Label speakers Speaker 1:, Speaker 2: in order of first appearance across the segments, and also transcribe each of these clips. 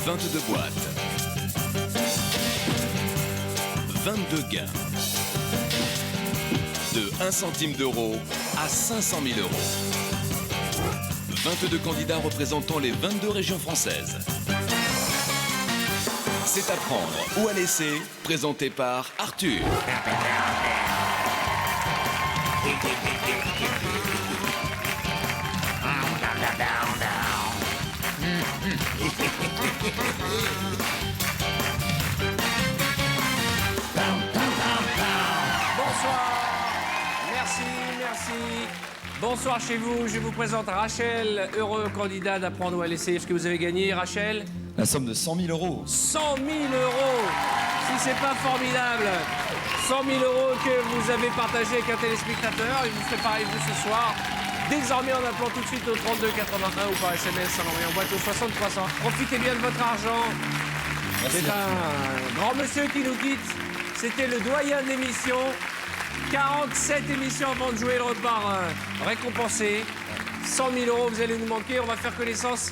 Speaker 1: 22 boîtes. 22 gains. De 1 centime d'euro à 500 000 euros. 22 candidats représentant les 22 régions françaises. C'est à prendre ou à laisser, présenté par Arthur.
Speaker 2: Merci. Bonsoir chez vous, je vous présente Rachel, heureux candidat d'apprendre ou à laisser. Est-ce que vous avez gagné, Rachel?
Speaker 3: La somme de 100 000 euros.
Speaker 2: 100 000 euros. Si c'est pas formidable. 100 000 euros que vous avez partagé avec un téléspectateur. Il vous fait pareil vous ce soir. Désormais en appelant tout de suite au 32 81 ou par SMS en envoyant boîte au 60 300. Profitez bien de votre argent. C'est un grand monsieur qui nous quitte. C'était le doyen de l'émission. 47 émissions avant de jouer, le repart récompensé. 100 000 euros, vous allez nous manquer. On va faire connaissance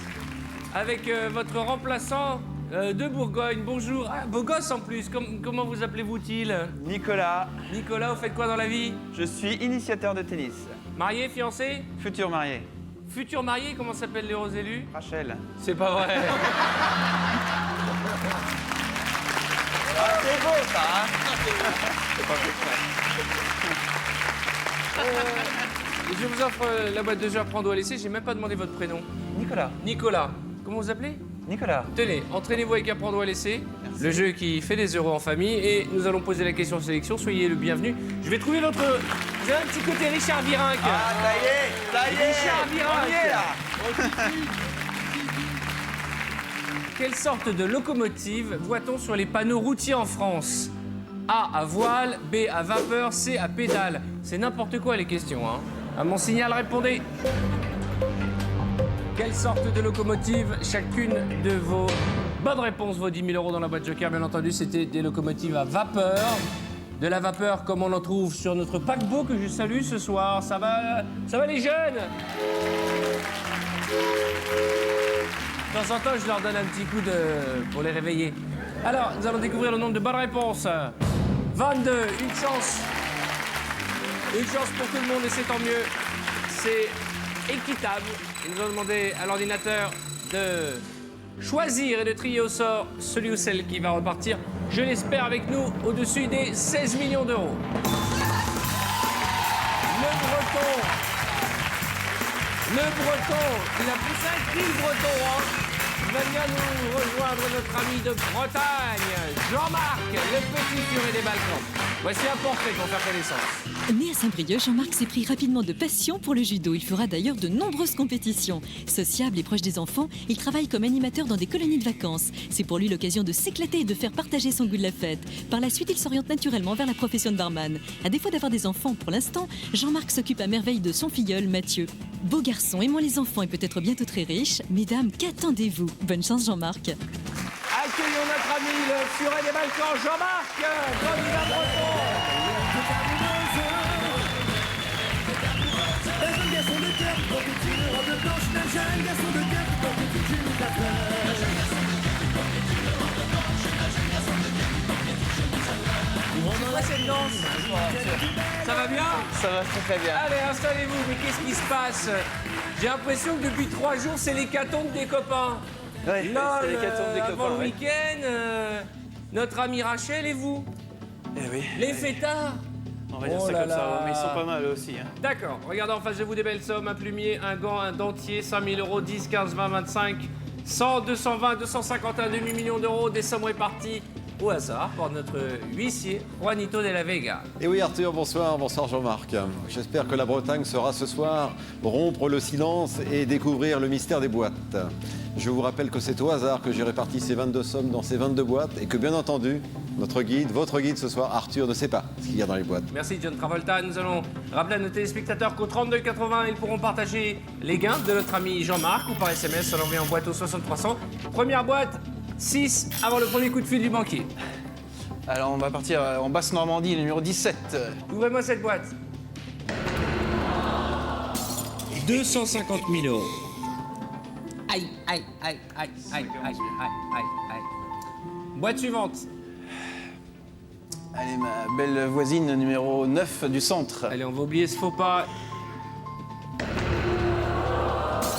Speaker 2: avec votre remplaçant de Bourgogne. Bonjour. Ah, beau gosse en plus. Comment vous appelez-vous-t-il?
Speaker 4: Nicolas.
Speaker 2: Nicolas, vous faites quoi dans la vie?
Speaker 4: Je suis initiateur de tennis.
Speaker 2: Marié, fiancé?
Speaker 4: Futur marié.
Speaker 2: Futur marié, comment s'appellent les heureux élus?
Speaker 4: Rachel.
Speaker 2: C'est pas vrai.
Speaker 4: Ah, c'est beau ça, hein? C'est pas
Speaker 2: Je vous offre la boîte de jeux à prendre ou à laisser. J'ai même pas demandé votre prénom.
Speaker 4: Nicolas.
Speaker 2: Nicolas. Comment vous appelez?
Speaker 4: Nicolas.
Speaker 2: Tenez, entraînez-vous avec Apprendre ou à laisser.
Speaker 4: Merci.
Speaker 2: Le jeu qui fait des euros en famille. Et nous allons poser la question sélection. Soyez le bienvenu. Je vais trouver votre... Vous avez un petit côté Richard Virenque.
Speaker 4: Ah, ça y est.
Speaker 2: Richard Virenque.
Speaker 4: On y est, là.
Speaker 2: Quelle sorte de locomotive voit-on sur les panneaux routiers en France? A à voile, B à vapeur, C à pédale. C'est n'importe quoi les questions, hein. À mon signal, répondez. Quelle sorte de locomotive? Chacune de vos bonnes réponses vaut 10 000 euros dans la boîte Joker. Bien entendu, c'était des locomotives à vapeur. De la vapeur comme on en trouve sur notre paquebot que je salue ce soir. Ça va les jeunes? De temps en temps, je leur donne un petit coup pour les réveiller. Alors, nous allons découvrir le nombre de bonnes réponses. 22, une chance. Une chance pour tout le monde et c'est tant mieux. C'est équitable. Ils nous ont demandé à l'ordinateur de choisir et de trier au sort celui ou celle qui va repartir, je l'espère, avec nous au-dessus des 16 millions d'euros. Le Breton, il a poussé un cri, le Breton, hein. Il va bien nous rejoindre notre ami de Bretagne, Jean-Marc, le petit furet des Balkans. Voici un portrait pour faire connaissance.
Speaker 5: Né à Saint-Brieuc, Jean-Marc s'est pris rapidement de passion pour le judo. Il fera d'ailleurs de nombreuses compétitions. Sociable et proche des enfants, il travaille comme animateur dans des colonies de vacances. C'est pour lui l'occasion de s'éclater et de faire partager son goût de la fête. Par la suite, il s'oriente naturellement vers la profession de barman. À défaut d'avoir des enfants pour l'instant, Jean-Marc s'occupe à merveille de son filleul, Mathieu. Beau garçon, aimant les enfants et peut-être bientôt très riche. Mesdames, qu'attendez-vous? Bonne chance, Jean-Marc.
Speaker 2: Accueillons notre ami le furet des Balkans, Jean-Marc, candidat breton. Cette danse. Ça va bien?
Speaker 4: Ça va très bien.
Speaker 2: Allez, installez-vous. Mais qu'est-ce qui se passe? J'ai l'impression que depuis 3 jours, c'est l'hécatombe des copains.
Speaker 4: Ouais,
Speaker 2: Là,
Speaker 4: c'est l'hécatombe des
Speaker 2: avant
Speaker 4: copains,
Speaker 2: le
Speaker 4: ouais.
Speaker 2: week-end, notre ami Rachel et vous?
Speaker 4: Eh oui.
Speaker 2: Les fêtards?
Speaker 4: On va dire
Speaker 2: Oh
Speaker 4: ça
Speaker 2: là
Speaker 4: comme ça,
Speaker 2: là.
Speaker 4: mais ils sont pas mal eux aussi. Hein.
Speaker 2: D'accord. Regardez en face de vous des belles sommes. Un plumier, un gant, un dentier, 5 000 euros, 10, 15, 20, 25, 100, 220, 250, un demi-million d'euros. Des sommes réparties au hasard par notre huissier, Juanito de la Vega.
Speaker 6: Et oui Arthur, bonsoir Jean-Marc. J'espère que la Bretagne saura ce soir rompre le silence et découvrir le mystère des boîtes. Je vous rappelle que c'est au hasard que j'ai réparti ces 22 sommes dans ces 22 boîtes et que bien entendu, notre guide, votre guide ce soir, Arthur, ne sait pas ce qu'il y a dans les boîtes.
Speaker 2: Merci John Travolta. Nous allons rappeler à nos téléspectateurs qu'au 32,80, ils pourront partager les gains de notre ami Jean-Marc ou par SMS en envoyant boîte au 60 300. Première boîte, 6 avant le premier coup de fil du banquier.
Speaker 4: Alors on va partir en Basse-Normandie, le numéro 17.
Speaker 2: Ouvrez-moi cette boîte. 250 000 euros. Aïe, aïe, aïe, aïe, aïe, aïe, aïe, aïe, aïe. Boîte suivante.
Speaker 4: Allez, ma belle voisine numéro 9 du centre.
Speaker 2: Allez, on va oublier ce faux pas.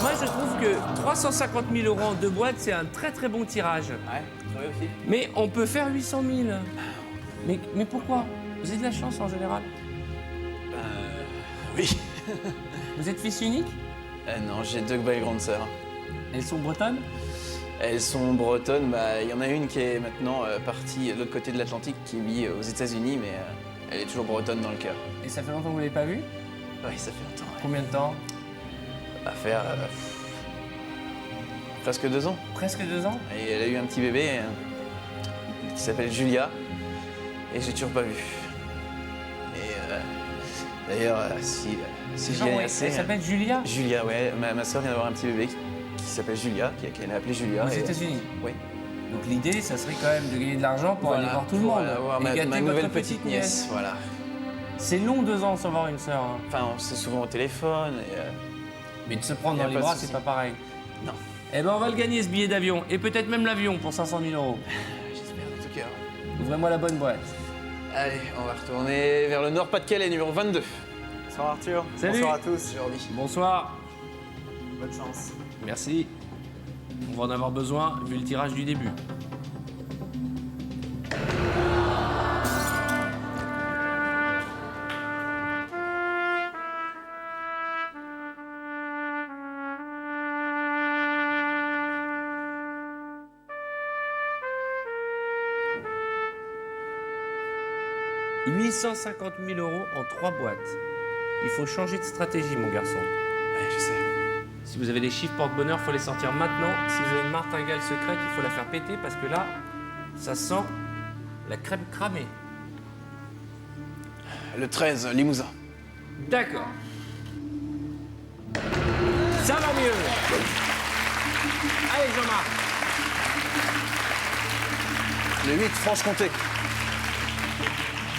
Speaker 2: Moi, je trouve que 350 000 € en 2 boîtes, c'est un très très bon tirage.
Speaker 4: Ouais, vrai aussi.
Speaker 2: Mais on peut faire 800 000. Mais pourquoi? Vous avez de la chance en général.
Speaker 4: Oui.
Speaker 2: Vous êtes fils unique?
Speaker 4: Non, j'ai 2 belles grandes sœurs.
Speaker 2: Elles sont bretonnes?
Speaker 4: Elles sont bretonnes. Bah, il y en a une qui est maintenant partie de l'autre côté de l'Atlantique, qui vit aux États-Unis, mais elle est toujours bretonne dans le cœur.
Speaker 2: Et ça fait longtemps que vous ne l'avez pas vue?
Speaker 4: Oui, ça fait longtemps. Ouais.
Speaker 2: Combien de temps?
Speaker 4: À faire presque 2 ans.
Speaker 2: Presque 2 ans?
Speaker 4: Et elle a eu un petit bébé qui s'appelle Julia, et j'ai toujours pas vu. Et d'ailleurs, si j'y ai assez.
Speaker 2: Elle s'appelle Julia?
Speaker 4: Julia, ouais. Ma soeur vient d'avoir un petit bébé qui s'appelle Julia, qu'elle a appelé Julia.
Speaker 2: Aux États-Unis?
Speaker 4: Oui.
Speaker 2: Donc l'idée, ça serait quand même de gagner de l'argent pour aller voir tout le monde.
Speaker 4: Avoir
Speaker 2: et
Speaker 4: ma
Speaker 2: gâter
Speaker 4: nouvelle
Speaker 2: votre
Speaker 4: petite nièce, voilà.
Speaker 2: C'est long 2 ans sans voir une sœur. Hein.
Speaker 4: Enfin, on s'est souvent au téléphone et...
Speaker 2: Mais de se prendre
Speaker 4: Y a
Speaker 2: dans les
Speaker 4: pas de
Speaker 2: bras,
Speaker 4: souci.
Speaker 2: c'est pas pareil.
Speaker 4: Non.
Speaker 2: Eh ben, on va le gagner, ce billet d'avion. Et peut-être même l'avion pour 500 000 €.
Speaker 4: J'espère en tout cas.
Speaker 2: Ouvrez-moi la bonne boîte.
Speaker 4: Allez, on va retourner vers le Nord-Pas-de-Calais, numéro 22.
Speaker 3: Bonsoir Arthur.
Speaker 2: Salut.
Speaker 3: Bonsoir à tous.
Speaker 4: Jordi.
Speaker 2: Bonsoir.
Speaker 3: Bonne chance.
Speaker 2: Merci. On va en avoir besoin vu le tirage du début. « 850 000 € en 3 boîtes. Il faut changer de stratégie, mon garçon.
Speaker 4: Ouais, je sais.
Speaker 2: Si vous avez des chiffres porte-bonheur, il faut les sortir maintenant. Si vous avez une martingale secrète, il faut la faire péter parce que là, ça sent la crème cramée.
Speaker 4: Le 13, Limousin.
Speaker 2: D'accord. Ça va mieux. Allez, Jean-Marc.
Speaker 4: Le 8, Franche-Comté.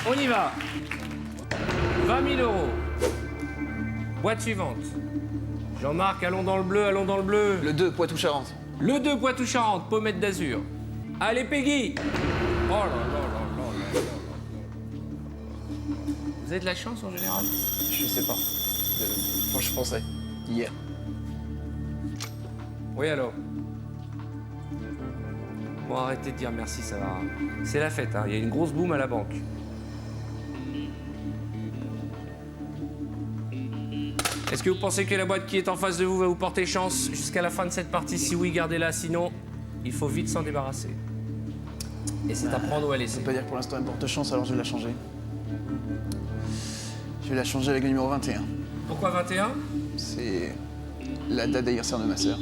Speaker 2: On y va. 20 000 €. Boîte suivante. Jean-Marc, allons dans le bleu, allons dans le bleu.
Speaker 4: Le 2, Poitou-Charentes.
Speaker 2: Le 2 Poitou-Charentes, Pommette d'Azur. Allez, Peggy. Oh là là là là là là là. Vous avez de la chance en général?
Speaker 4: Je sais pas. Moi, je pensais. Hier.
Speaker 2: Oui, alors. Bon, arrêtez de dire merci, ça va. C'est la fête, hein. Il y a une grosse boum à la banque. Est-ce que vous pensez que la boîte qui est en face de vous va vous porter chance jusqu'à la fin de cette partie? Si oui, gardez-la. Sinon, il faut vite s'en débarrasser. Et c'est à prendre ou à
Speaker 4: Ça
Speaker 2: laisser.
Speaker 4: veut pas dire que pour l'instant elle porte chance, alors je vais la changer. Je vais la changer avec le numéro 21.
Speaker 2: Pourquoi 21?
Speaker 4: C'est la date d'anniversaire de ma sœur,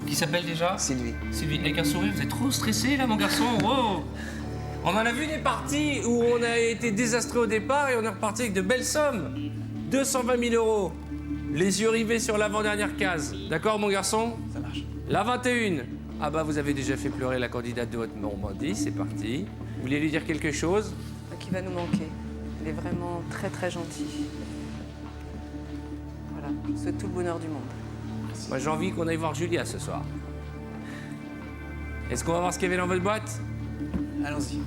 Speaker 2: Qui s'appelle déjà?
Speaker 4: Sylvie.
Speaker 2: Sylvie, avec un sourire, vous êtes trop stressé là, mon garçon. Wow. On en a vu des parties où on a été désastreux au départ et on est reparti avec de belles sommes. 220 000 €. Les yeux rivés sur l'avant-dernière case. D'accord, mon garçon?
Speaker 4: Ça marche.
Speaker 2: La 21. Ah bah, vous avez déjà fait pleurer la candidate de Haute-Normandie, c'est parti. Vous voulez lui dire quelque chose?
Speaker 7: Qui va nous manquer. Il est vraiment très très gentil. Voilà, je vous souhaite tout le bonheur du monde.
Speaker 2: Moi, j'ai envie qu'on aille voir Julia ce soir. Est-ce qu'on va voir ce qu'il y avait dans votre boîte?
Speaker 4: Allons-y.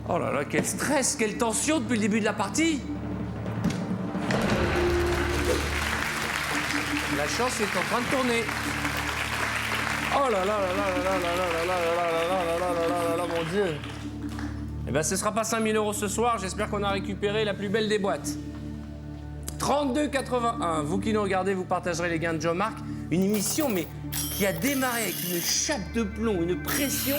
Speaker 2: Oh là là, quel stress, quelle tension depuis le début de la partie. La chance est en train de tourner. Oh là là là là là là là là là là là là là là là, mon Dieu. Eh ben, ce sera pas 5 000 € ce soir. J'espère qu'on a récupéré la plus belle des boîtes. 32,81. Vous qui nous regardez, vous partagerez les gains de Jean-Marc. Une émission, mais qui a démarré avec une chape de plomb, une pression.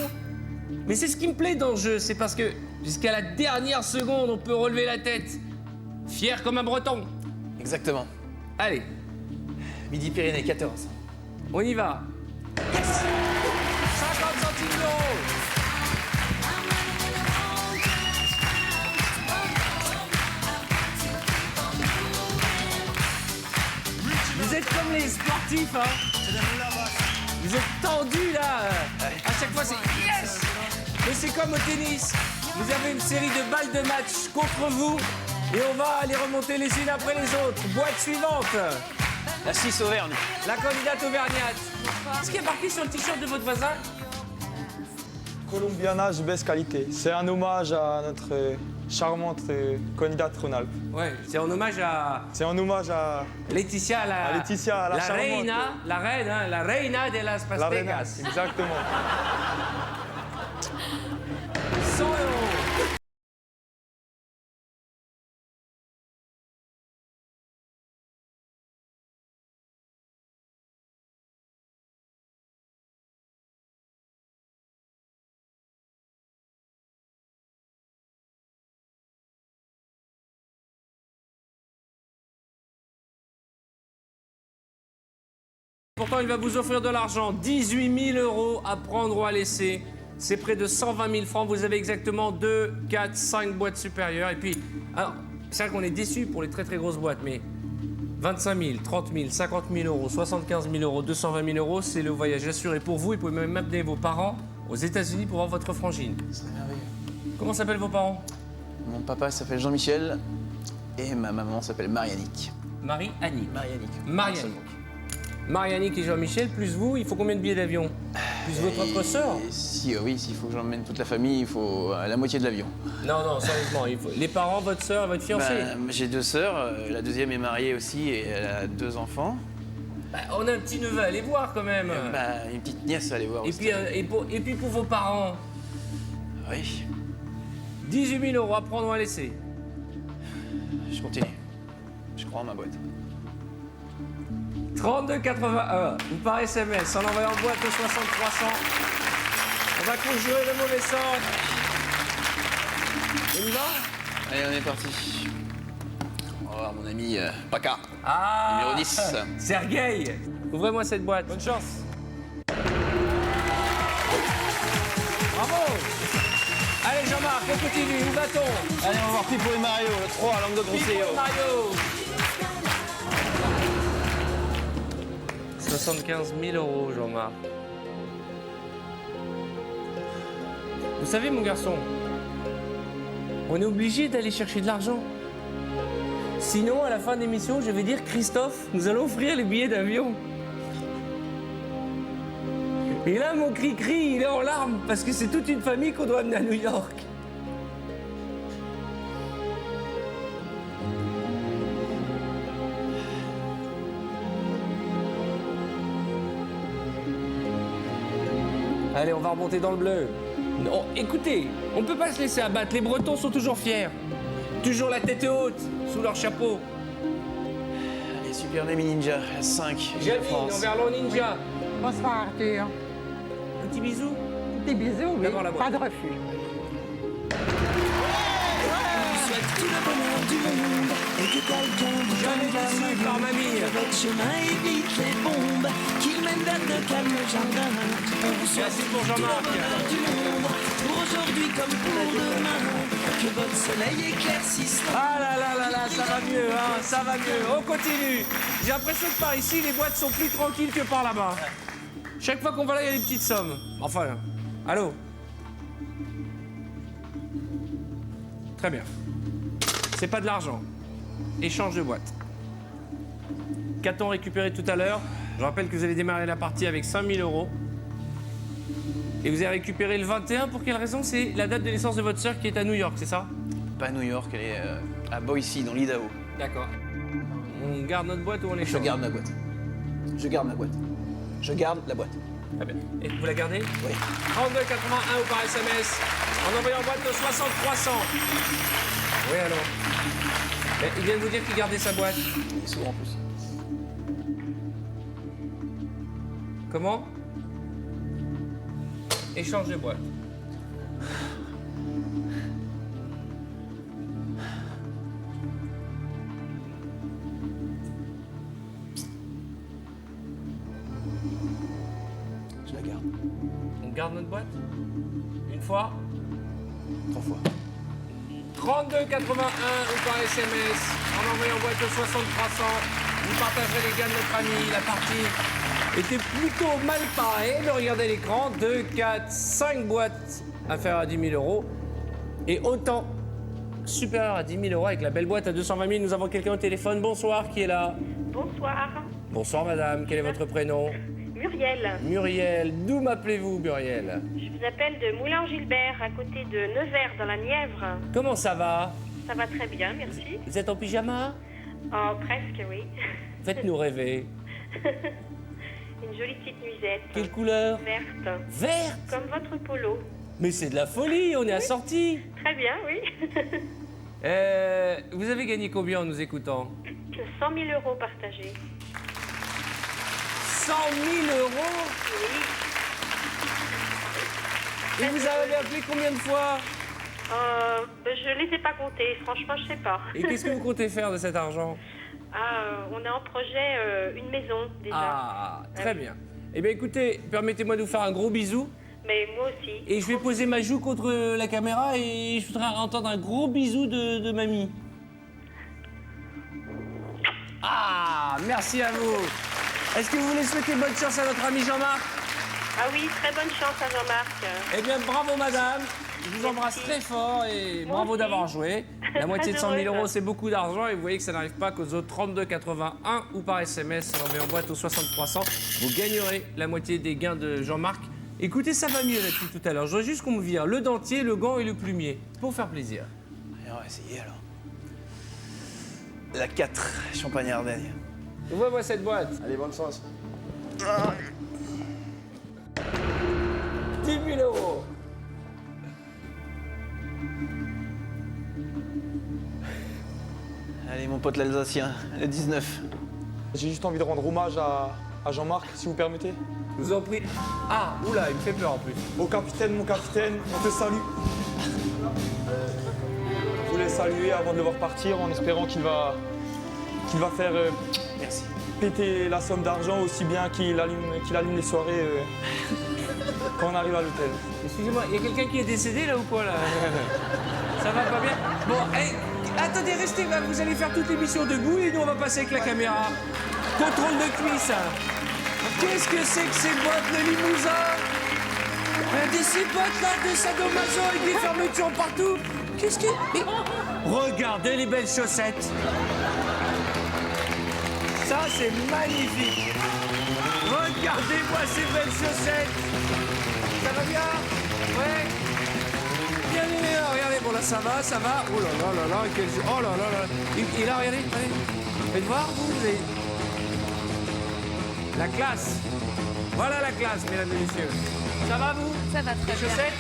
Speaker 2: Mais c'est ce qui me plaît dans le jeu. C'est parce que jusqu'à la dernière seconde, on peut relever la tête. Fier comme un Breton.
Speaker 4: Exactement.
Speaker 2: Allez,
Speaker 4: Midi-Pyrénées, 14.
Speaker 2: on y va. Yes 50 centimes d'euros. Vous êtes comme les sportifs, hein. Vous êtes tendus, là. À chaque fois, c'est yes. Mais c'est comme au tennis. Vous avez une série de balles de match contre vous et on va les remonter les unes après les autres. Boîte suivante.
Speaker 4: La 6 Auvergne.
Speaker 2: La candidate auvergnate. Qu'est-ce qui est marqué sur le t-shirt de votre voisin?
Speaker 8: Colombianage baisse qualité. C'est un hommage à notre charmante candidate Rhône-Alpes.
Speaker 2: Ouais, c'est en hommage à
Speaker 8: C'est un hommage à
Speaker 2: Laetitia,
Speaker 8: À Laetitia, la charmante.
Speaker 2: reina, la reine, hein, la reina de las
Speaker 8: la reine.
Speaker 2: pastecas.
Speaker 8: Exactement.
Speaker 2: 100 €. Pourtant, il va vous offrir de l'argent, 18 000 € à prendre ou à laisser. C'est près de 120 000 francs. Vous avez exactement 2, 4, 5 boîtes supérieures. Et puis, alors, c'est vrai qu'on est déçus pour les très très grosses boîtes, mais 25 000, 30 000, 50 000 €, 75 000 €, 220 000 €, c'est le voyage assuré pour vous. Et vous pouvez même amener vos parents aux États-Unis pour voir votre frangine.
Speaker 4: Ce serait merveilleux.
Speaker 2: Comment s'appellent vos parents?
Speaker 4: Mon papa s'appelle Jean-Michel et ma maman s'appelle Marianique.
Speaker 2: Marie-Annick.
Speaker 4: Marianique.
Speaker 2: Marianique. Marianique et Jean-Michel, plus vous, il faut combien de billets d'avion? Plus votre autre sœur?
Speaker 4: Oui, s'il faut que j'emmène toute la famille, il faut la moitié de l'avion.
Speaker 2: Non, non, sérieusement, il faut... Les parents, votre sœur et votre fiancée?
Speaker 4: J'ai 2 sœurs, la deuxième est mariée aussi et elle a 2 enfants.
Speaker 2: On a un petit neveu à aller voir quand même.
Speaker 4: Une petite nièce à aller voir
Speaker 2: Et
Speaker 4: aussi.
Speaker 2: puis, et puis pour vos parents,
Speaker 4: Oui,
Speaker 2: 18 000 € à prendre ou à laisser.
Speaker 4: je continue. Je crois en ma boîte.
Speaker 2: 32,81 ou par SMS en envoyant boîte au 60 300. On va conjurer le mauvais sort. On y va?
Speaker 4: Allez, on est parti. On va voir mon ami Paca.
Speaker 2: Ah,
Speaker 4: Numéro 10.
Speaker 2: Sergueï. Ouvrez-moi cette boîte.
Speaker 8: Bonne chance.
Speaker 2: Bravo. Allez Jean-Marc, on continue, où va-t-on?
Speaker 4: Allez, on va voir Pipo et Mario, le 3 à langue de
Speaker 2: Pipo
Speaker 4: Conseil.
Speaker 2: Mario. 75 000 €, Jean-Marc. Vous savez, mon garçon, on est obligé d'aller chercher de l'argent. Sinon, à la fin de l'émission, je vais dire, Christophe, nous allons offrir les billets d'avion. Et là, mon cri-cri, il est en larmes, parce que c'est toute une famille qu'on doit amener à New York. Allez, on va remonter dans le bleu. Non, écoutez, on ne peut pas se laisser abattre. Les Bretons sont toujours fiers. Toujours la tête haute, sous leur chapeau.
Speaker 4: Allez, Super Nemi Ninja, 5.
Speaker 2: Janine, Enverlon Ninja.
Speaker 9: Bonsoir Arthur.
Speaker 2: Un petit bisou.
Speaker 9: Des bisous, oui.
Speaker 2: D'abord la boîte.
Speaker 9: Pas de refus.
Speaker 2: Jeanne est déçue par mamie. Merci pour Jean-Marc. Ah là là là là, ça va mieux, hein, ça va mieux. On continue. J'ai l'impression que par ici, les boîtes sont plus tranquilles que par là-bas. Chaque fois qu'on va là, il y a des petites sommes. Enfin, allô? Très bien. C'est pas de l'argent. Échange de boîte. Qu'a-t-on récupéré tout à l'heure? Je rappelle que vous avez démarré la partie avec 5 000 €. Et vous avez récupéré le 21, pour quelle raison? C'est la date de naissance de votre sœur qui est à New York, c'est ça?
Speaker 4: Pas à New York, elle est à Boise, dans l'Idaho.
Speaker 2: D'accord. On garde notre boîte ou on
Speaker 4: Je
Speaker 2: échange?
Speaker 4: garde ma boîte. Je garde ma boîte. Je garde la boîte.
Speaker 2: Très bien. Et vous la gardez?
Speaker 4: Oui.
Speaker 2: 32,81 ou par SMS, en envoyant boîte de 60 300. Oui, alors. Mais il vient de vous dire qu'il gardait sa boîte.
Speaker 4: Et souvent en plus.
Speaker 2: Comment? Échange de boîte.
Speaker 4: Je la garde.
Speaker 2: On garde notre boîte? Une fois?
Speaker 4: 3 fois.
Speaker 2: 32,81 ou par SMS, en envoyant boîte au 60 300. Vous partagerez les gains de notre ami. La partie était plutôt mal parée, mais regardez l'écran. 2, 4, 5 boîtes inférieures à 10 000 €. Et autant supérieur à 10 000 € avec la belle boîte à 220 000. Nous avons quelqu'un au téléphone. Bonsoir, qui est là?
Speaker 10: Bonsoir.
Speaker 2: Bonsoir madame, quel est votre prénom?
Speaker 10: Muriel.
Speaker 2: Muriel, d'où m'appelez-vous Muriel?
Speaker 10: Je vous appelle de Moulin-Gilbert, à côté de Nevers, dans la Nièvre.
Speaker 2: Comment ça va?
Speaker 10: Ça va très bien, merci.
Speaker 2: Vous êtes en pyjama?
Speaker 10: Oh, presque, oui.
Speaker 2: Faites-nous rêver.
Speaker 10: Une jolie petite nuisette.
Speaker 2: Quelle couleur?
Speaker 10: Verte.
Speaker 2: Verte?
Speaker 10: Comme votre polo.
Speaker 2: Mais c'est de la folie, on est assortis.
Speaker 10: Très bien, oui.
Speaker 2: Vous avez gagné combien en nous écoutant?
Speaker 10: 100 000 € partagés.
Speaker 2: 100 000 €?
Speaker 10: Oui.
Speaker 2: Et vous avez appelé combien de fois?
Speaker 10: Je les ai pas comptés, franchement, je sais pas.
Speaker 2: Et qu'est-ce que vous comptez faire de cet argent?
Speaker 10: On a en projet une maison, déjà.
Speaker 2: Ah, très bien. Eh bien, écoutez, permettez-moi de vous faire un gros bisou.
Speaker 10: Mais moi aussi.
Speaker 2: Et je vais poser ma joue contre la caméra et je voudrais entendre un gros bisou de mamie. Ah, merci à vous. Est-ce que vous voulez souhaiter bonne chance à notre ami Jean-Marc?
Speaker 10: Ah oui, très bonne chance à Jean-Marc.
Speaker 2: Eh bien, bravo madame. Je vous embrasse très fort et
Speaker 10: Moi
Speaker 2: bravo
Speaker 10: aussi.
Speaker 2: d'avoir joué. La moitié de 100 000
Speaker 10: heureuse.
Speaker 2: €, c'est beaucoup d'argent et vous voyez que ça n'arrive pas qu'aux autres 32,81 ou par SMS. On met en boîte au 6300. Vous gagnerez la moitié des gains de Jean-Marc. Écoutez, ça va mieux là-dessus tout à l'heure. Je voudrais juste qu'on me vire le dentier, le gant et le plumier. Pour faire plaisir.
Speaker 4: Allez, on va essayer alors. La 4, Champagne Ardenne.
Speaker 2: Ouvre-moi cette boîte.
Speaker 8: Allez, bonne chance.
Speaker 2: 10 000 €.
Speaker 4: Allez, mon pote l'Alsacien, le 19.
Speaker 8: J'ai juste envie de rendre hommage à Jean-Marc, si vous permettez.
Speaker 2: Je vous en prie. Ah, oula, il me fait peur en plus.
Speaker 8: Au capitaine, mon capitaine, on te salue. Je voulais le saluer avant de le voir partir en espérant qu'il va faire
Speaker 4: Merci.
Speaker 8: péter la somme d'argent aussi bien qu'il allume les soirées quand on arrive à l'hôtel.
Speaker 2: Excusez-moi, il y a quelqu'un qui est décédé là ou quoi là? Ça va pas bien? Bon, hey, attendez, restez là, vous allez faire toute l'émission debout et nous on va passer avec la caméra. Contrôle de cuisse. Qu'est-ce que c'est que ces boîtes de Limousin? Ces boîtes là de sadomaso avec des fermetures partout. Qu'est-ce que... Mais... Regardez les belles chaussettes. Ça c'est magnifique. Regardez-moi ces belles chaussettes. Ça va bien? Ouais. Bien, regardez, bon là ça va. Oh là là là là, oh là là là. Il a, regardez, allez. Faites voir, vous avez... La classe. Voilà la classe, mesdames et messieurs. Ça va, vous?
Speaker 7: Ça va très
Speaker 2: Les chaussettes?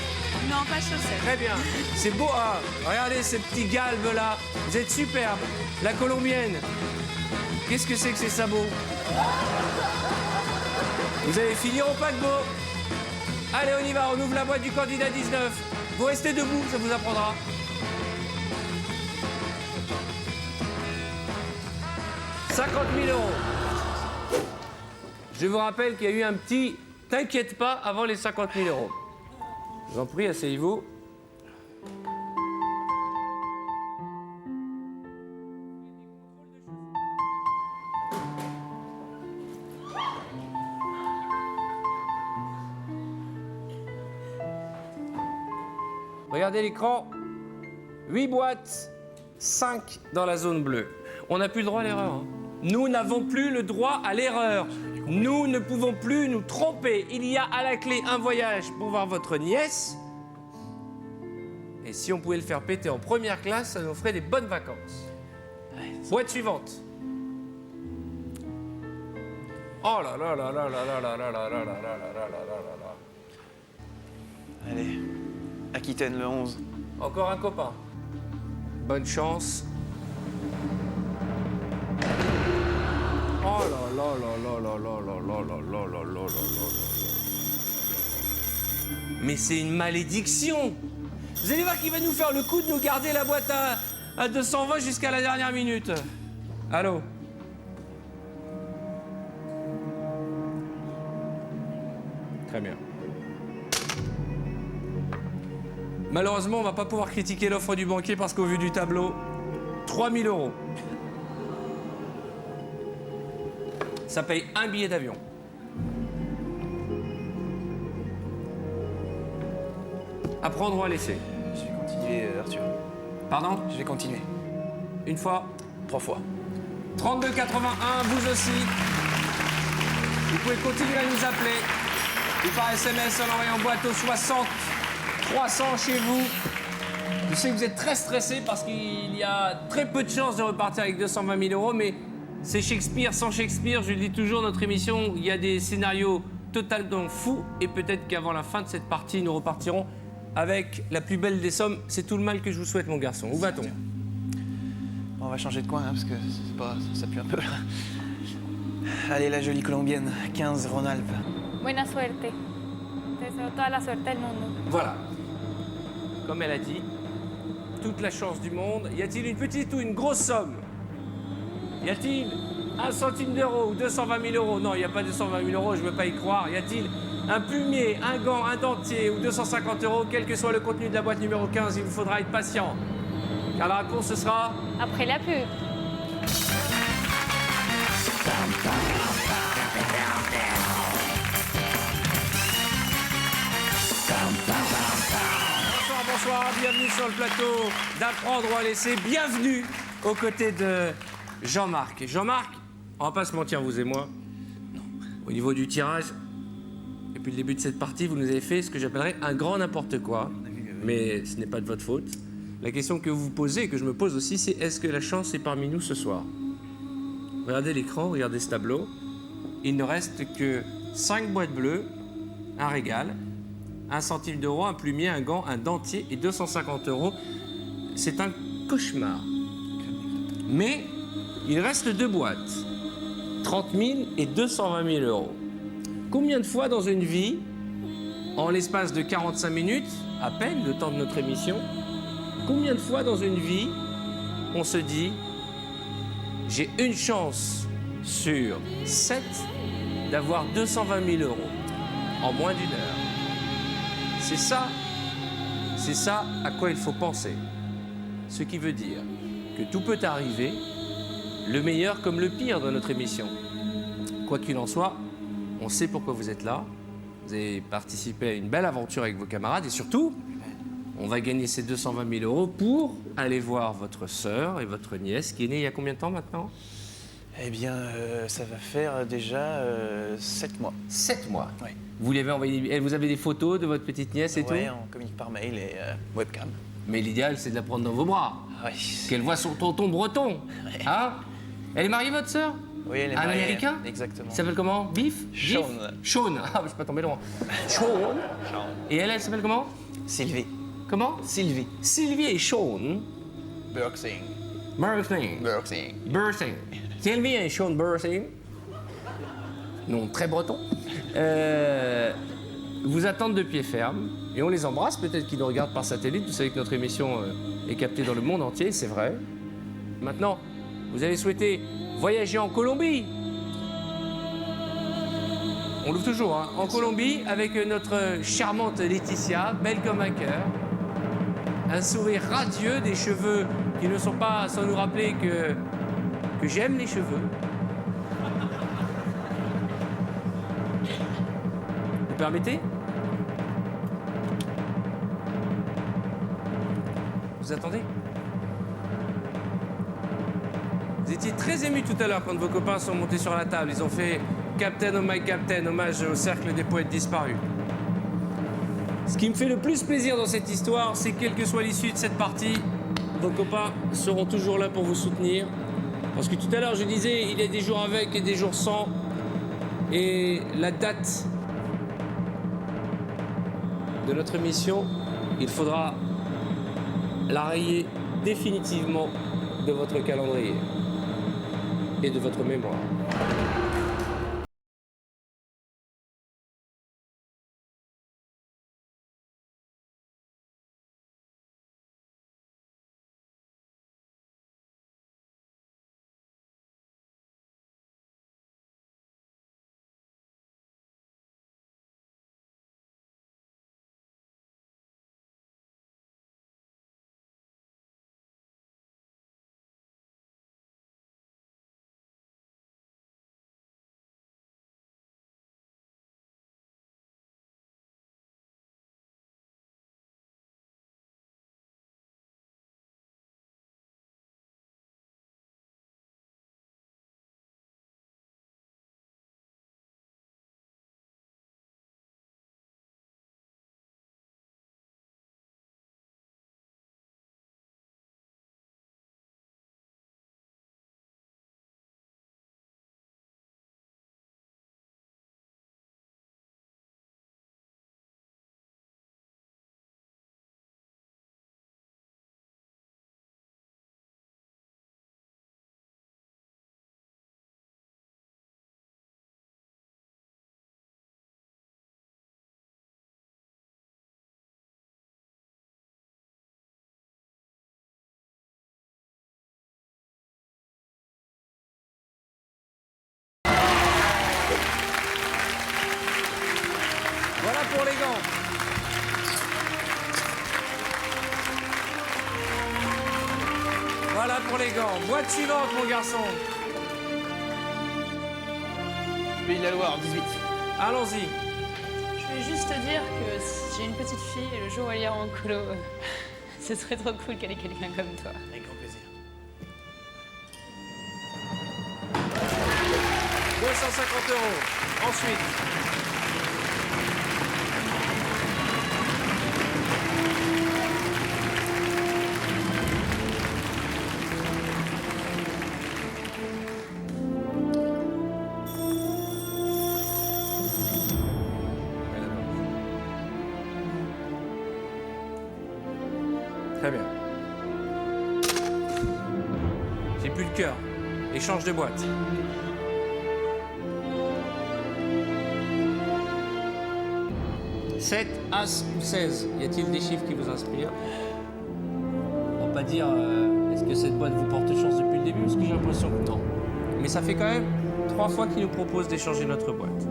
Speaker 7: Non, pas chaussettes.
Speaker 2: Très bien. C'est beau, hein? Regardez ces petits galbes là. Vous êtes superbes. La colombienne. Qu'est-ce que c'est que ces sabots? Vous allez finir au paquebot. Allez, on y va. On ouvre la boîte du candidat 19. Vous restez debout, ça vous apprendra. « 50 000 €. Je vous rappelle qu'il y a eu un petit « t'inquiète pas » avant les 50 000 €. Je vous en prie, asseyez-vous. Regardez l'écran. 8 boîtes, 5 dans la zone bleue. On n'a plus le droit à l'erreur. Hein. Nous n'avons plus le droit à l'erreur. Nous ne pouvons plus nous tromper. Il y a à la clé un voyage pour voir votre nièce. Et si on pouvait le faire péter en première classe, ça nous ferait des bonnes vacances. Boîte suivante. Oh là là là là là là là là là là là là là là là.
Speaker 4: Allez, Aquitaine le 11.
Speaker 2: Encore un copain. Bonne chance. Oh là là là là là là là là là là là là là là. Mais c'est une malédiction. Vous allez voir qu'il va nous faire le coup de nous garder la boîte à 220 jusqu'à la dernière minute. Allô? Très bien. Malheureusement, on va pas pouvoir critiquer l'offre du banquier parce qu'au vu du tableau, 3 000 €. Ça paye un billet d'avion. À prendre ou à laisser?
Speaker 4: Je vais continuer, Arthur.
Speaker 2: Pardon?
Speaker 4: Je vais continuer.
Speaker 2: Une fois?
Speaker 4: 3 fois.
Speaker 2: 32,81, vous aussi. Vous pouvez continuer à nous appeler ou par SMS en envoyant boîte au 60 300 chez vous. Je sais que vous êtes très stressé parce qu'il y a très peu de chances de repartir avec 220 000 euros, mais c'est Shakespeare sans Shakespeare. Je le dis toujours, notre émission, il y a des scénarios totalement fous et peut-être qu'avant la fin de cette partie, nous repartirons avec la plus belle des sommes. C'est tout le mal que je vous souhaite, mon garçon. Où va-t-on?
Speaker 4: On va changer de coin, hein, parce que ça pue un peu. Allez, la jolie colombienne, 15 Rhône-Alpes.
Speaker 10: Buena suerte. Te deseo toda la suerte del mundo.
Speaker 2: Voilà. Comme elle a dit, toute la chance du monde. Y a-t-il une petite ou une grosse somme? Y a-t-il 1 centime d'euro ou 220 000 euros? Non, il n'y a pas 220 000 euros, je ne veux pas y croire. Y a-t-il un plumier, un gant, un dentier ou 250 euros? Quel que soit le contenu de la boîte numéro 15, il vous faudra être patient. Car la réponse, ce sera...
Speaker 10: Après la pub. Bonsoir, bienvenue sur le plateau d'Apprendre ou à laisser. Bienvenue aux côtés de Jean-Marc. Jean-Marc, on va pas se mentir, vous et moi. Au niveau du tirage, depuis le début de cette partie, vous nous avez fait ce que j'appellerais un grand n'importe quoi. Mais ce n'est pas de votre faute. La question que vous vous posez et que je me pose aussi, c'est est-ce que la chance est parmi nous ce soir? Regardez l'écran, regardez ce tableau. Il ne reste que 5 boîtes bleues, un régal, 1 centime d'euro, un plumier, un gant, un dentier et 250 euros. C'est un cauchemar. Mais il reste 2 boîtes. 30 000 et 220 000 euros. Combien de fois dans une vie, en l'espace de 45 minutes, à peine le temps de notre émission, combien de fois dans une vie, on se dit « J'ai une chance sur 7 d'avoir 220 000 euros en moins d'une heure ». C'est ça à quoi il faut penser. Ce qui veut dire que tout peut arriver, le meilleur comme le pire dans notre émission. Quoi qu'il en soit, on sait pourquoi vous êtes là. Vous avez participé à une belle aventure avec vos camarades et surtout, on va gagner ces 220 000 euros pour aller voir votre sœur et votre nièce qui est née il y a combien de temps maintenant?
Speaker 4: Eh bien, ça va faire déjà 7 mois.
Speaker 2: 7 mois?
Speaker 4: Oui.
Speaker 2: Vous lui avez envoyé, vous avez des photos de votre petite nièce et tout?
Speaker 4: Oui, on communique par mail et webcam.
Speaker 2: Mais l'idéal, c'est de la prendre dans vos bras.
Speaker 4: Oui.
Speaker 2: Qu'elle voit son tonton breton.
Speaker 4: Ouais.
Speaker 2: Hein? Elle est mariée, votre sœur?
Speaker 4: Oui, elle est
Speaker 2: Un
Speaker 4: mariée.
Speaker 2: Américain?
Speaker 4: Exactement.
Speaker 2: Il s'appelle comment? Biff?
Speaker 4: Sean.
Speaker 2: Sean. Ah, je suis pas tombé loin. Sean. Et elle s'appelle comment?
Speaker 4: Sylvie.
Speaker 2: Comment?
Speaker 4: Sylvie.
Speaker 2: Sylvie et Sean.
Speaker 4: Birthing.
Speaker 2: Birthing.
Speaker 4: Birthing.
Speaker 2: Birthing. Sylvie et Sean Birthing. Nom très breton. Vous attendent de pied ferme et on les embrasse. Peut-être qu'ils nous regardent par satellite. Vous savez que notre émission est captée dans le monde entier, c'est vrai. Maintenant, vous avez souhaité voyager en Colombie. On l'ouvre toujours, hein. En Colombie, avec notre charmante Laetitia, belle comme un cœur. Un sourire radieux, des cheveux qui ne sont pas sans nous rappeler que j'aime les cheveux. Vous permettez? Vous attendez? Vous étiez très ému tout à l'heure quand vos copains sont montés sur la table. Ils ont fait Captain oh my Captain, hommage au cercle des poètes disparus. Ce qui me fait le plus plaisir dans cette histoire, c'est que quelle que soit l'issue de cette partie, vos copains seront toujours là pour vous soutenir. Parce que tout à l'heure, je disais, il y a des jours avec et des jours sans. Et la date de notre émission, il faudra la rayer définitivement de votre calendrier et de votre mémoire.
Speaker 10: Voilà pour les gants. Voilà pour les gants. Boîte suivante, mon garçon.
Speaker 4: Pays de la Loire, 18.
Speaker 10: Allons-y.
Speaker 11: Je voulais juste te dire que si j'ai une petite fille et le jour où elle ira en colo, ce serait trop cool qu'elle ait quelqu'un comme toi.
Speaker 4: Avec grand plaisir.
Speaker 10: 250 €. Ensuite. Très bien. J'ai plus le cœur. Échange de boîte. « 7, As ou 16 ?» Y a-t-il des chiffres qui vous inspirent? On va pas dire est-ce que cette boîte vous porte chance depuis le début, parce que j'ai l'impression que non. Mais ça fait quand même 3 fois qu'il nous propose d'échanger notre boîte.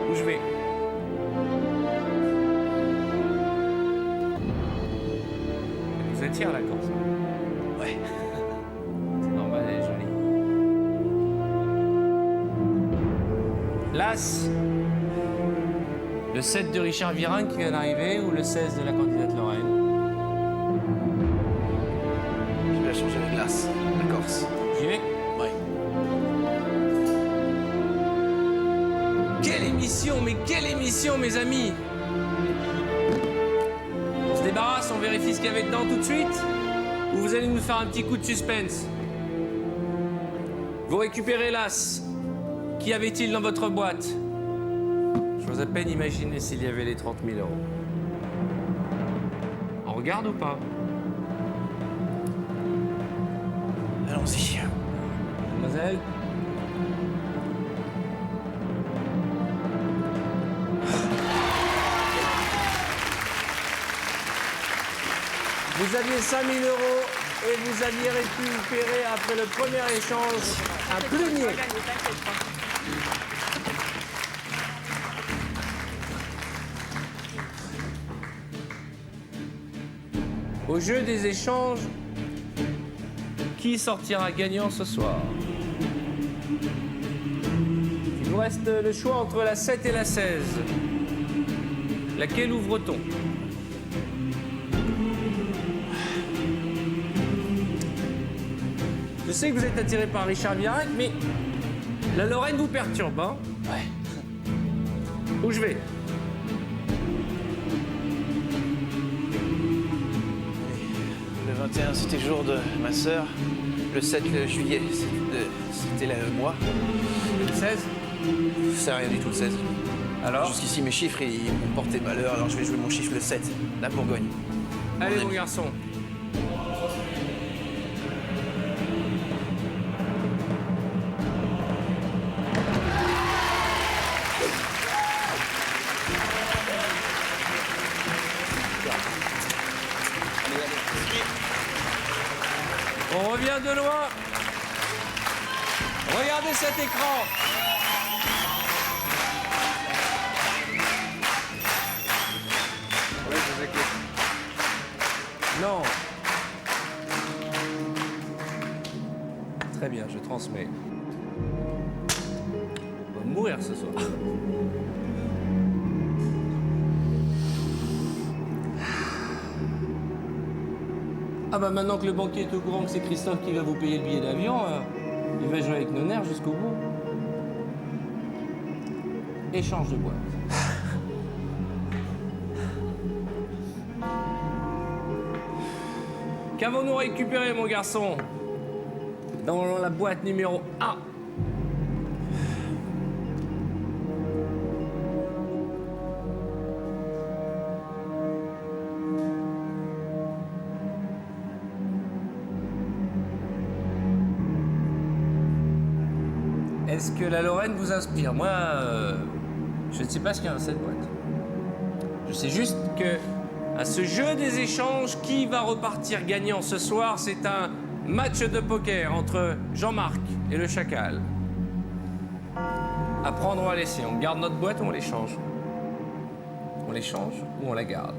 Speaker 10: Où je vais? Elle vous attire la course?
Speaker 4: Ouais.
Speaker 10: C'est normal, elle est jolie. L'As, le 7 de Richard Virin qui vient d'arriver ou le 16 de la candidate Lorraine?
Speaker 4: Je vais la changer avec l'As, la Corse.
Speaker 10: J'y vais?
Speaker 4: Ouais.
Speaker 10: Quelle émission, mais quelle émission, mes amis! On se débarrasse, on vérifie ce qu'il y avait dedans tout de suite? Ou vous allez nous faire un petit coup de suspense? Vous récupérez l'As. Qu'y avait-il dans votre boîte? J'ose à peine imaginer s'il y avait les 30 000 €. On regarde ou pas?
Speaker 4: Allons-y.
Speaker 10: Mademoiselle? Vous aviez 5 000 € et vous aviez récupéré après le premier échange un plumier. Au jeu des échanges, qui sortira gagnant ce soir? Il nous reste le choix entre la 7 et la 16. Laquelle ouvre-t-on? Je sais que vous êtes attiré par Richard Virenque, mais la Lorraine vous perturbe, hein?
Speaker 4: Ouais.
Speaker 10: Où je vais?
Speaker 4: Le 21, c'était le jour de ma sœur. Le 7 juillet, c'était le mois.
Speaker 10: Le 16?
Speaker 4: C'est rien du tout, le 16.
Speaker 10: Alors?
Speaker 4: Jusqu'ici, mes chiffres, ils m'ont porté malheur, alors je vais jouer mon chiffre le 7, la Bourgogne.
Speaker 10: Allez, mon garçon. On revient de loin. Regardez cet écran.
Speaker 3: Oui, je vous écoute.
Speaker 10: Non. Très bien, je transmets. On va mourir ce soir. Ah bah maintenant que le banquier est au courant que c'est Christophe qui va vous payer le billet d'avion, il va jouer avec nos nerfs jusqu'au bout. Échange de boîte. Qu'avons-nous récupéré, mon garçon? Dans la boîte numéro 1. Est-ce que la Lorraine vous inspire? Moi, je ne sais pas ce qu'il y a dans cette boîte. Je sais juste que, à ce jeu des échanges, qui va repartir gagnant ce soir? C'est un Match de poker entre Jean-Marc et le chacal. À prendre ou à laisser. On garde notre boîte ou on l'échange? On l'échange ou on la garde?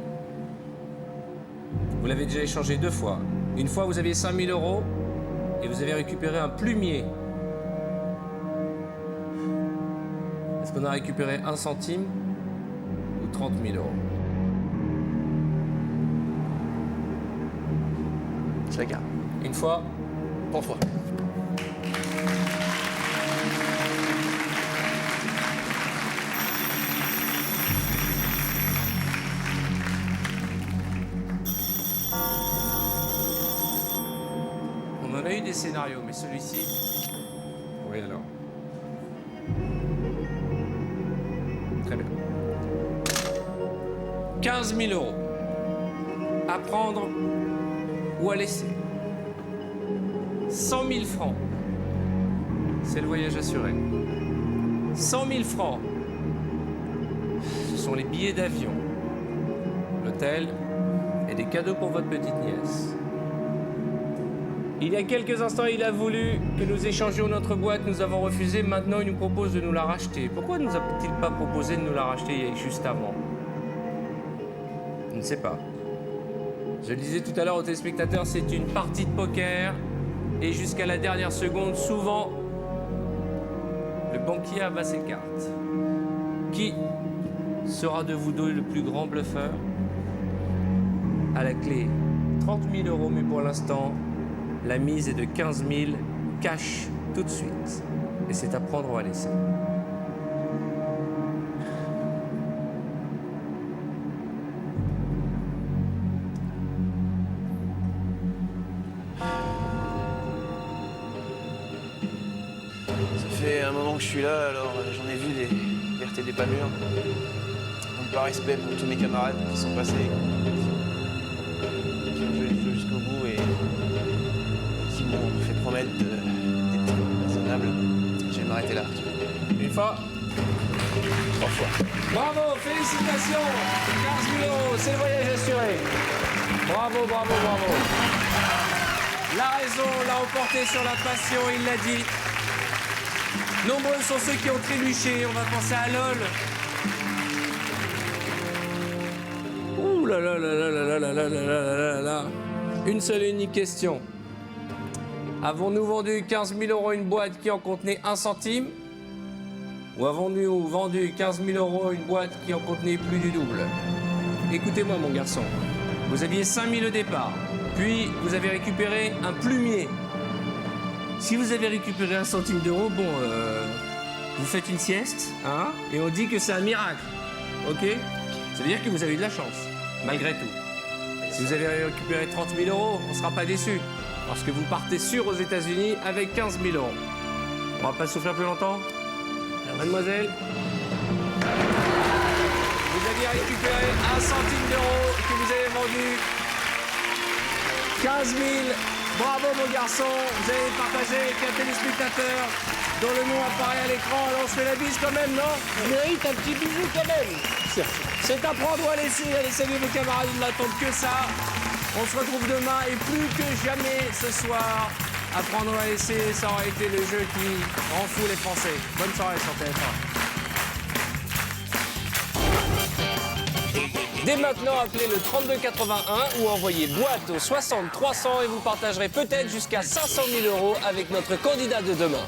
Speaker 10: Vous l'avez déjà échangé 2 fois. Une fois, vous aviez 5 000 € et vous avez récupéré un plumier. Est-ce qu'on a récupéré 1 centime ou 30 000 €?
Speaker 4: Je la garde.
Speaker 10: Une fois,
Speaker 4: Pour toi.
Speaker 10: on en a eu des scénarios, mais celui-ci... Oui, alors. Très bien. 15 000 €. À prendre ou à laisser. 100 000 francs. C'est le voyage assuré. 100 000 francs. Ce sont les billets d'avion, l'hôtel et des cadeaux pour votre petite nièce. Il y a quelques instants, il a voulu que nous échangions notre boîte. Nous avons refusé. Maintenant, il nous propose de nous la racheter. Pourquoi ne nous a-t-il pas proposé de nous la racheter juste avant? Je ne sais pas. Je le disais tout à l'heure aux téléspectateurs, c'est une partie de poker. Et jusqu'à la dernière seconde, souvent, le banquier abat ses cartes. Qui sera de vous deux le plus grand bluffeur? À la clé, 30 000 €, mais pour l'instant, la mise est de 15 000, cash tout de suite. Et c'est à prendre ou à laisser.
Speaker 4: Ça fait un moment que je suis là, alors j'en ai vu des vertes et des pas mûres. Donc par respect pour tous mes camarades qui sont passés, qui ont joué le jeu jusqu'au bout et qui m'ont fait promettre d'être raisonnable, je vais m'arrêter là.
Speaker 10: Une fois.
Speaker 4: 3 fois.
Speaker 10: Bravo, félicitations. 15 000 €, c'est le voyage assuré. Bravo, bravo, bravo. La raison l'a emporté sur la passion, il l'a dit. Nombreux sont ceux qui ont trébuché. On va penser à LOL. Ouh là là là là là là là là là là là. Une seule et unique question. Avons-nous vendu 15 000 € une boîte qui en contenait 1 centime? Ou avons-nous vendu 15 000 € une boîte qui en contenait plus du double? Écoutez-moi, mon garçon. Vous aviez 5 000 au départ. Puis, vous avez récupéré un plumier. Si vous avez récupéré 1 centime d'euro, bon, vous faites une sieste, hein, et on dit que c'est un miracle, ok? Ça veut dire que vous avez eu de la chance, malgré tout. Si vous avez récupéré 30 000 €, on ne sera pas déçus, parce que vous partez sûr aux États-Unis avec 15 000 €. On va pas souffler plus longtemps? Mademoiselle? Vous aviez récupéré 1 centime d'euro que vous avez vendu 15 000. Bravo mon garçon, vous avez partagé avec un téléspectateur dont le nom apparaît à l'écran. Alors on se fait la bise quand même, non? Il mérite un petit bisou quand même. C'est à prendre ou à laisser. Allez, saluez vos camarades, ils n'attendent que ça. On se retrouve demain et plus que jamais ce soir. À prendre ou à laisser, ça aura été le jeu qui rend fou les Français. Bonne soirée sur TF1. Dès maintenant, appelez le 3281 ou envoyez boîte au 60 300 et vous partagerez peut-être jusqu'à 500 000 € avec notre candidat de demain.